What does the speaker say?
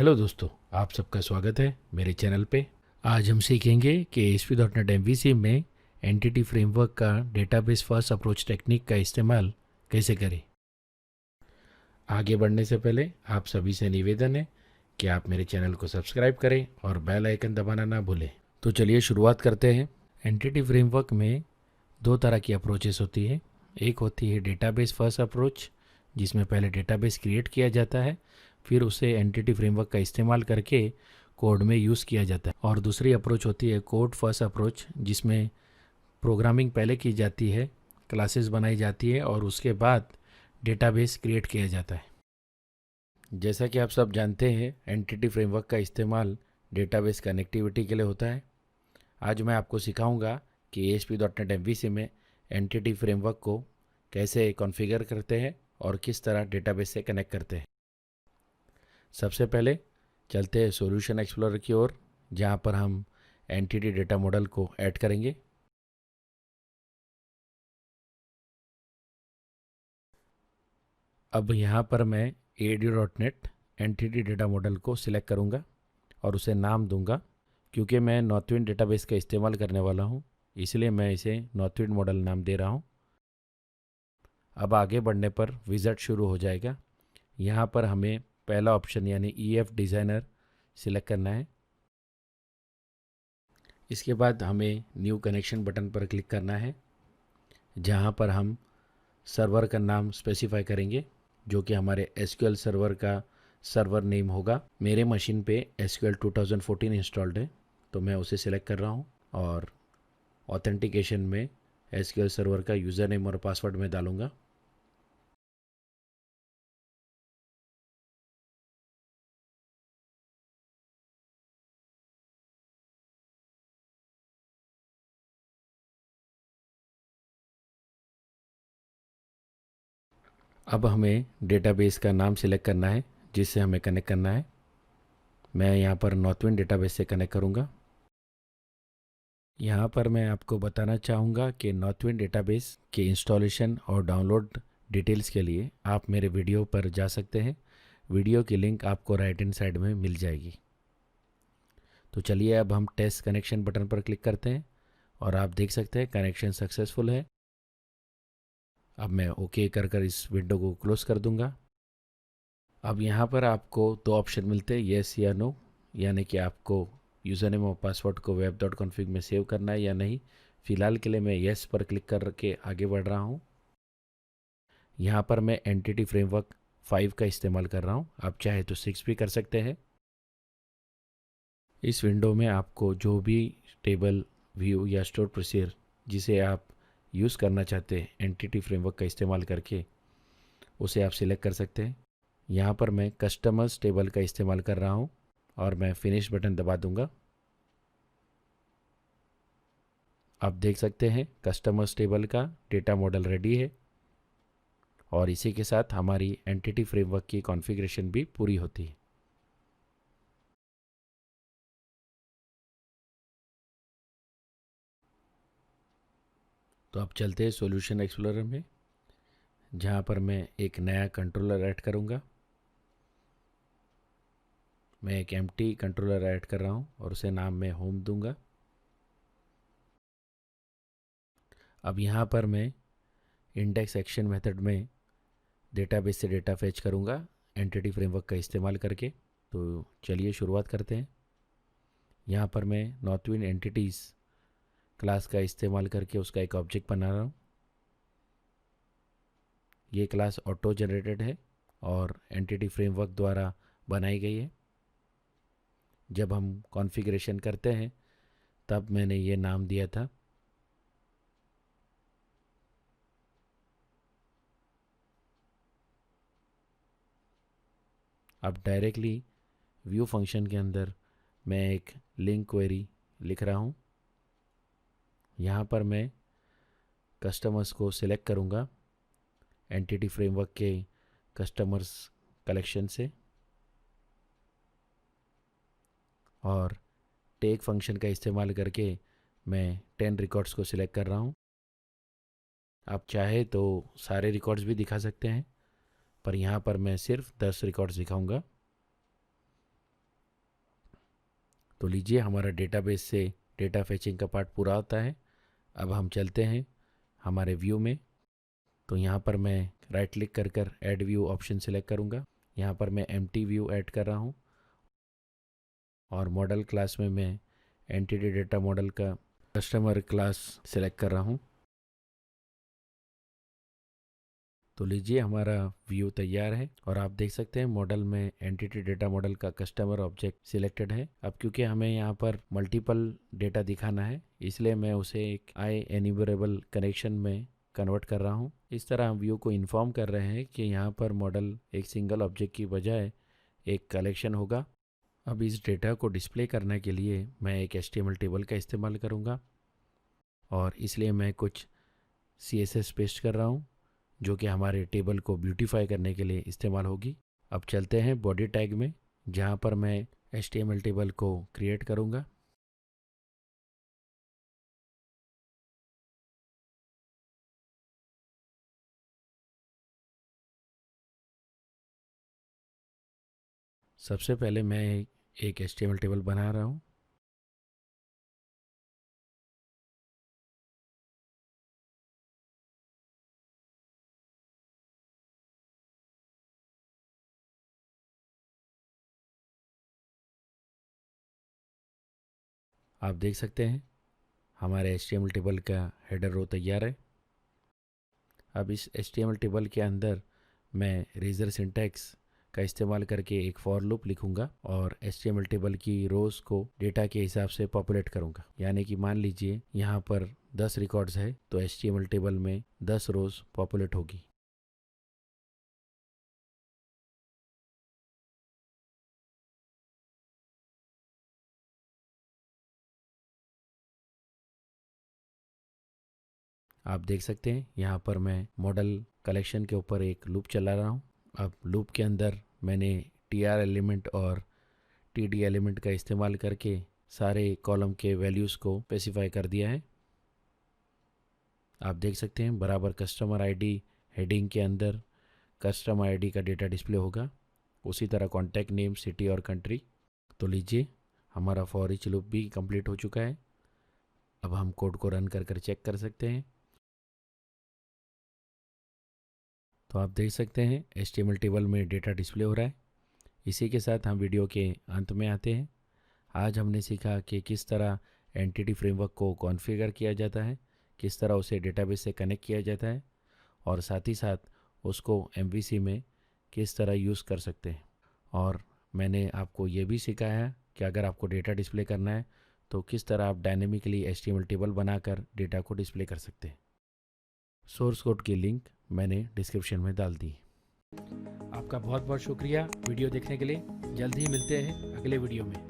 Hello दोस्तों, आप सबका स्वागत है मेरे चैनल पे। आज हम सीखेंगे कि ASP.NET MVC में एंटिटी फ्रेमवर्क का डेटाबेस फर्स्ट अप्रोच टेक्निक का इस्तेमाल कैसे करें। आगे बढ़ने से पहले आप सभी से निवेदन है कि आप मेरे चैनल को सब्सक्राइब करें और बेल आइकन दबाना ना भूलें। तो चलिए शुरुआत करते हैं। एंटिटी फ्रेमवर्क में दो तरह की अप्रोचेस होती है। एक होती है डेटाबेस फर्स्ट अप्रोच, जिसमें पहले डेटाबेस क्रिएट किया जाता है, फिर उसे एंटिटी फ्रेमवर्क का इस्तेमाल करके कोड में यूज़ किया जाता है। और दूसरी अप्रोच होती है कोड फर्स्ट अप्रोच, जिसमें प्रोग्रामिंग पहले की जाती है, क्लासेस बनाई जाती है और उसके बाद डेटाबेस क्रिएट किया जाता है। जैसा कि आप सब जानते हैं, एंटिटी फ्रेमवर्क का इस्तेमाल डेटाबेस कनेक्टिविटी के लिए होता है। आज मैं आपको सिखाऊंगा कि ASP.NET MVC में एंटिटी फ्रेमवर्क को कैसे कॉन्फ़िगर करते हैं और किस तरह डेटाबेस से कनेक्ट करते हैं। सबसे पहले चलते हैं सॉल्यूशन एक्सप्लोरर की ओर, जहां पर हम एंटिटी डेटा मॉडल को ऐड करेंगे। अब यहां पर मैं AD.NET एंटिटी डेटा मॉडल को सिलेक्ट करूंगा और उसे नाम दूंगा। क्योंकि मैं नॉर्थविंड डेटाबेस का इस्तेमाल करने वाला हूं, इसलिए मैं इसे नॉर्थविंड मॉडल नाम दे रहा हूं। अब आगे बढ़ने पर विज़ार्ड शुरू हो जाएगा। यहाँ पर हमें पहला ऑप्शन यानी EF डिज़ाइनर सिलेक्ट करना है। इसके बाद हमें न्यू कनेक्शन बटन पर क्लिक करना है, जहाँ पर हम सर्वर का नाम स्पेसिफाई करेंगे, जो कि हमारे SQL सर्वर का सर्वर नेम होगा। मेरे मशीन पे SQL 2014 इंस्टॉल्ड है, तो मैं उसे सिलेक्ट कर रहा हूँ और ऑथेंटिकेशन में SQL सर्वर का यूज़र नेम और पासवर्ड मैं डालूँगा। अब हमें डेटाबेस का नाम सिलेक्ट करना है जिससे हमें कनेक्ट करना है। मैं यहाँ पर नॉर्थविंड डेटाबेस से कनेक्ट करूँगा। यहाँ पर मैं आपको बताना चाहूँगा कि नॉर्थविंड डेटाबेस के इंस्टॉलेशन और डाउनलोड डिटेल्स के लिए आप मेरे वीडियो पर जा सकते हैं। वीडियो की लिंक आपको राइट हैंड साइड में मिल जाएगी। तो चलिए अब हम टेस्ट कनेक्शन बटन पर क्लिक करते हैं और आप देख सकते हैं कनेक्शन सक्सेसफुल है। अब मैं ओके कर इस विंडो को क्लोज कर दूँगा। अब यहाँ पर आपको दो ऑप्शन मिलते हैं, येस या नो, यानी कि आपको यूज़र नेम और पासवर्ड को web.config में सेव करना है या नहीं। फ़िलहाल के लिए मैं येस पर क्लिक करके आगे बढ़ रहा हूँ। यहाँ पर मैं एंटिटी फ्रेमवर्क 5 का इस्तेमाल कर रहा हूँ, आप चाहे तो 6 भी कर सकते हैं। इस विंडो में आपको जो भी टेबल, व्यू या स्टोर प्रोसीजर जिसे आप यूज़ करना चाहते हैं एंटिटी फ्रेमवर्क का इस्तेमाल करके, उसे आप सिलेक्ट कर सकते हैं। यहाँ पर मैं कस्टमर्स टेबल का इस्तेमाल कर रहा हूँ और मैं फिनिश बटन दबा दूंगा। आप देख सकते हैं कस्टमर्स टेबल का डेटा मॉडल रेडी है और इसी के साथ हमारी एंटिटी फ्रेमवर्क की कॉन्फ़िगरेशन भी पूरी होती है। तो अब चलते हैं सॉल्यूशन एक्सप्लोरर में, जहाँ पर मैं एक नया कंट्रोलर ऐड करूँगा। मैं एक एम्प्टी कंट्रोलर ऐड कर रहा हूँ और उसे नाम मैं होम दूंगा। अब यहाँ पर मैं इंडेक्स एक्शन मेथड में डेटाबेस से डेटा फेच करूँगा एंटिटी फ्रेमवर्क का इस्तेमाल करके। तो चलिए शुरुआत करते हैं। यहाँ पर मैं नॉर्थविंड एंटिटीज़ क्लास का इस्तेमाल करके उसका एक ऑब्जेक्ट बना रहा हूँ। ये क्लास ऑटो जनरेटेड है और एंटिटी फ्रेमवर्क द्वारा बनाई गई है। जब हम कॉन्फ़िगरेशन करते हैं तब मैंने ये नाम दिया था। अब डायरेक्टली व्यू फंक्शन के अंदर मैं एक लिंक क्वेरी लिख रहा हूँ। यहाँ पर मैं कस्टमर्स को सिलेक्ट करूँगा एंटिटी फ्रेमवर्क के कस्टमर्स कलेक्शन से और टेक फंक्शन का इस्तेमाल करके मैं 10 रिकॉर्ड्स को सिलेक्ट कर रहा हूँ। आप चाहे तो सारे रिकॉर्ड्स भी दिखा सकते हैं, पर यहाँ पर मैं सिर्फ 10 रिकॉर्ड्स दिखाऊंगा। तो लीजिए हमारा डेटाबेस से डेटा फेचिंग का पार्ट पूरा होता है। अब हम चलते हैं हमारे व्यू में। तो यहाँ पर मैं राइट क्लिक कर ऐड व्यू ऑप्शन सेलेक्ट करूँगा। यहाँ पर मैं एम्प्टी व्यू ऐड कर रहा हूँ और मॉडल क्लास में मैं एंटिटी डेटा मॉडल का कस्टमर क्लास सेलेक्ट कर रहा हूँ। तो लीजिए हमारा व्यू तैयार है और आप देख सकते हैं मॉडल में एंटिटी डेटा मॉडल का कस्टमर ऑब्जेक्ट सिलेक्टेड है। अब क्योंकि हमें यहाँ पर मल्टीपल डेटा दिखाना है, इसलिए मैं उसे एक आई एन्यूमरेबल कनेक्शन में कन्वर्ट कर रहा हूँ। इस तरह हम व्यू को इन्फॉर्म कर रहे हैं कि यहाँ पर मॉडल एक सिंगल ऑब्जेक्ट की बजाय एक कलेक्शन होगा। अब इस डेटा को डिस्प्ले करने के लिए मैं एक HTML टेबल का इस्तेमाल करूँगा और इसलिए मैं कुछ CSS पेस्ट कर रहा हूँ जो कि हमारे टेबल को ब्यूटीफाई करने के लिए इस्तेमाल होगी। अब चलते हैं बॉडी टैग में, जहाँ पर मैं HTML टेबल को क्रिएट करूँगा। सबसे पहले मैं एक HTML टेबल बना रहा हूँ। आप देख सकते हैं हमारे HTML टेबल का हेडर रो तैयार है। अब इस HTML टेबल के अंदर मैं रेजर सिंटैक्स का इस्तेमाल करके एक फॉर लूप लिखूंगा और HTML टेबल की रोज़ को डेटा के हिसाब से पॉपुलेट करूंगा। यानी कि मान लीजिए यहाँ पर 10 रिकॉर्ड्स है तो HTML टेबल में 10 रोज़ पॉपुलेट होगी। आप देख सकते हैं यहाँ पर मैं मॉडल कलेक्शन के ऊपर एक लूप चला रहा हूँ। अब लूप के अंदर मैंने TR एलिमेंट और TD एलिमेंट का इस्तेमाल करके सारे कॉलम के वैल्यूज़ को स्पेसिफाई कर दिया है। आप देख सकते हैं बराबर कस्टमर आईडी हेडिंग के अंदर कस्टमर आईडी का डेटा डिस्प्ले होगा, उसी तरह कॉन्टैक्ट नेम, सिटी और कंट्री। तो लीजिए हमारा फॉर ईच लूप भी कंप्लीट हो चुका है। अब हम कोड को रन कर चेक कर सकते हैं। तो आप देख सकते हैं HTML टेबल में डेटा डिस्प्ले हो रहा है। इसी के साथ हम वीडियो के अंत में आते हैं। आज हमने सीखा कि किस तरह एंटिटी फ्रेमवर्क को कॉन्फ़िगर किया जाता है, किस तरह उसे डेटाबेस से कनेक्ट किया जाता है और साथ ही साथ उसको MVC में किस तरह यूज़ कर सकते हैं। और मैंने आपको ये भी सिखाया कि अगर आपको डेटा डिस्प्ले करना है तो किस तरह आप डायनेमिकली HTML टेबल बनाकर डेटा को डिस्प्ले कर सकते हैं। सोर्स कोड की लिंक मैंने डिस्क्रिप्शन में डाल दी। आपका बहुत बहुत शुक्रिया वीडियो देखने के लिए। जल्द ही मिलते हैं अगले वीडियो में।